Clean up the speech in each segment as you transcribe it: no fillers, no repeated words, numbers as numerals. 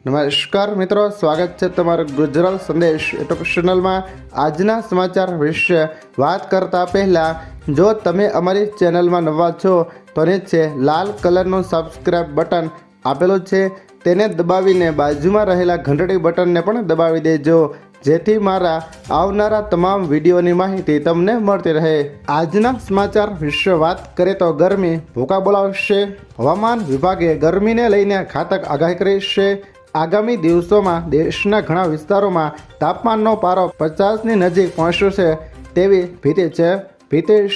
નમસ્કાર મિત્રો, સ્વાગત છે તમારું ગુજરાત સંદેશ યુટ્યુબ ચેનલમાં। આજના સમાચાર વિશે વાત કરતા પહેલાં જો તમે અમારી ચેનલમાં નવા છો તો નીચે લાલ કલરનું સબસ્ક્રાઇબ બટન આપેલું છે, તેને દબાવીને બાજુમાં રહેલા ઘંટડી બટનને પણ દબાવી દેજો, જેથી મારા આવનારા તમામ વિડીયોની માહિતી તમને મળતી રહે। આજના સમાચાર વિશે વાત કરીએ તો ગરમી ભૂકા બોલાવશે। હવામાન વિભાગે ગરમીને લઈને ઘાતક આગાહી કરી છે। આગામી દિવસોમાં દેશના ઘણા વિસ્તારોમાં તાપમાનનો પારો 50ની નજીક પહોંચશે તેવી ભીતિ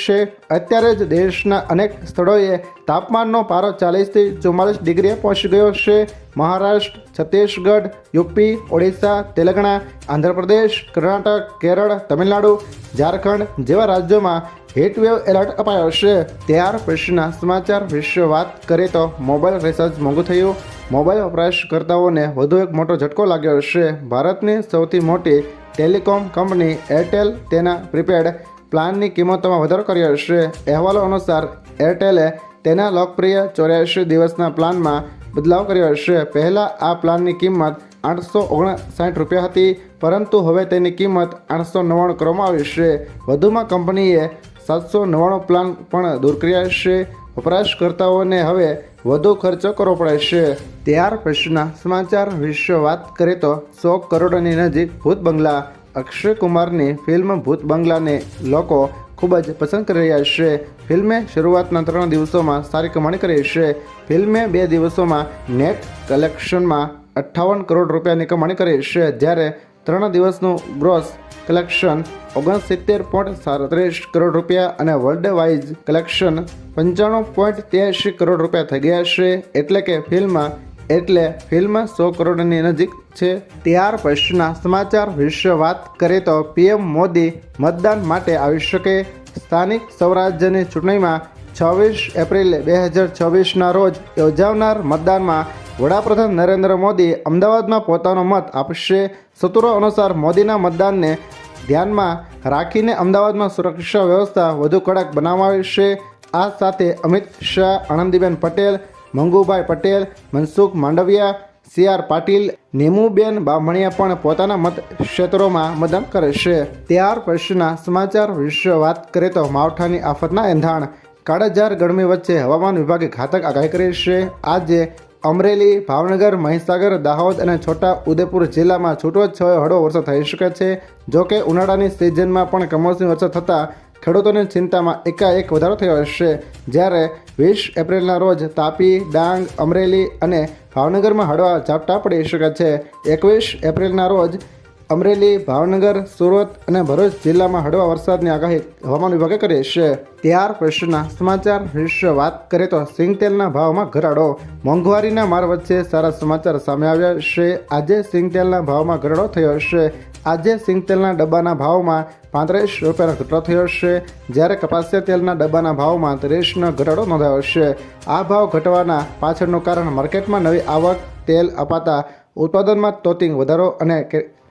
છે। અત્યારે જ દેશના અનેક સ્થળોએ તાપમાનનો પારો 40થી 44 ડિગ્રીએ પહોંચી ગયો છે। મહારાષ્ટ્ર, છત્તીસગઢ, યુપી, ઓડિશા, તેલંગાણા, આંધ્રપ્રદેશ, કર્ણાટક, કેરળ, તમિલનાડુ, ઝારખંડ જેવા રાજ્યોમાં હીટવેવ એલર્ટ અપાયો છે। ત્યાર પછીના સમાચાર વિશે વાત કરીએ તો મોબાઈલ રિચાર્જ મોંઘું થયું। મોબાઈલ વપરાશકર્તાઓને વધુ એક મોટો ઝટકો લાગ્યો છે। ભારતની સૌથી મોટી ટેલિકોમ કંપની એરટેલ તેના પ્રીપેડ પ્લાનની કિંમતોમાં વધારો કર્યો છે। અહેવાલો અનુસાર એરટેલે તેના લોકપ્રિય 84 દિવસના પ્લાનમાં બદલાવ કર્યો છે। પહેલાં આ પ્લાનની કિંમત 859 રૂપિયા હતી, પરંતુ હવે તેની કિંમત 899 કરવામાં આવી છે। વધુમાં કંપનીએ 799 પ્લાન પણ દૂર કર્યા છે। વપરાશકર્તાઓને હવે વધુ ખર્ચો કરવો પડે છે। ત્યાર પછીના સમાચાર વિશે વાત કરીએ તો 100 કરોડની નજીક ભૂત બંગલા। અક્ષય કુમારની ફિલ્મ ભૂત બંગલાને લોકો ખૂબ જ પસંદ કરી રહ્યા છે। ફિલ્મે શરૂઆતના 3 દિવસોમાં સારી કમાણી કરી છે। ફિલ્મે 2 દિવસોમાં નેટ કલેક્શનમાં 58 કરોડ રૂપિયાની કમાણી કરી છે, જ્યારે 3 દિવસનું ગ્રોસ કલેક્શન 69.37 કરોડ રૂપિયા અને વર્લ્ડ વાઇઝ કલેક્શન 95.83 કરોડ રૂપિયા થઈ ગયા છે। એટલે ફિલ્મ 100 કરોડની નજીક છે। ત્યાર પછીના સમાચાર વિશે વાત કરીએ તો પીએમ મોદી મતદાન માટે આવી શકે। સ્થાનિક સ્વરાજ્યની ચૂંટણીમાં 26 એપ્રિલ 2024ના રોજ યોજાનાર મતદાનમાં વડાપ્રધાન નરેન્દ્ર મોદી અમદાવાદમાં પોતાનો મત આપશે। સૂત્રો અનુસાર મોદીના મતદાનને ધ્યાનમાં રાખીને અમદાવાદમાં સુરક્ષા વ્યવસ્થા વધુ કડક બનાવવામાં આવી છે। આ સાથે અમિત શાહ, આનંદીબેન પટેલ, મંગુભાઈ પટેલ, મનસુખ માંડવિયા, CR પાટીલ, નીમુબેન બામણિયા પણ પોતાના મત ક્ષેત્રોમાં મતદાન કરે છે। ત્યાર પછીના સમાચાર વિશે વાત કરીએ તો માવઠાની આફતના એંધાણ। કાળઝાળ ગરમી વચ્ચે હવામાન વિભાગે ઘાતક આગાહી કરી છે। આજે અમરેલી, ભાવનગર, મહીસાગર, દાહોદ અને છોટા ઉદેપુર જિલ્લામાં છૂટોછવાયો હળવો વરસાદ થઈ શકે છે। જોકે ઉનાળાની સિઝનમાં પણ કમોસમી વરસાદ થતાં ખેડૂતોની ચિંતામાં એકાએક વધારો થયો છે। જ્યારે 20 એપ્રિલના રોજ તાપી, ડાંગ, અમરેલી અને ભાવનગરમાં હળવા ઝાપટા પડી શકે છે। 21 એપ્રિલના રોજ અમરેલી, ભાવનગર, સુરત અને ભરૂચ જિલ્લામાં હળવા વરસાદની આગાહી હવામાન વિભાગે કરી છે। ત્યાર પછીના સમાચાર વિશે વાત કરીએ તો સિંગતેલના ભાવમાં ઘટાડો। મોંઘવારીના માર વચ્ચે સારા સમાચાર સામે આવ્યા છે। આજે સિંગતેલના ભાવમાં ઘટાડો થયો છે। આજે સિંગતેલના ડબ્બાના ભાવમાં 35 રૂપિયાનો ઘટાડો થયો છે, જ્યારે કપાસિયા તેલના ડબ્બાના ભાવમાં 30નો ઘટાડો નોંધાયો છે। આ ભાવ ઘટવાના પાછળનું કારણ માર્કેટમાં નવી આવક, તેલ અપાતા ઉત્પાદનમાં તોતિંગ વધારો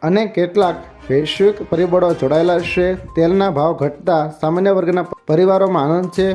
અને કેટલાક વૈશ્વિક પરિબળો જોડાયેલા છે। તેલના ભાવ ઘટતા સામાન્ય વર્ગના પરિવારોમાં આનંદ છે,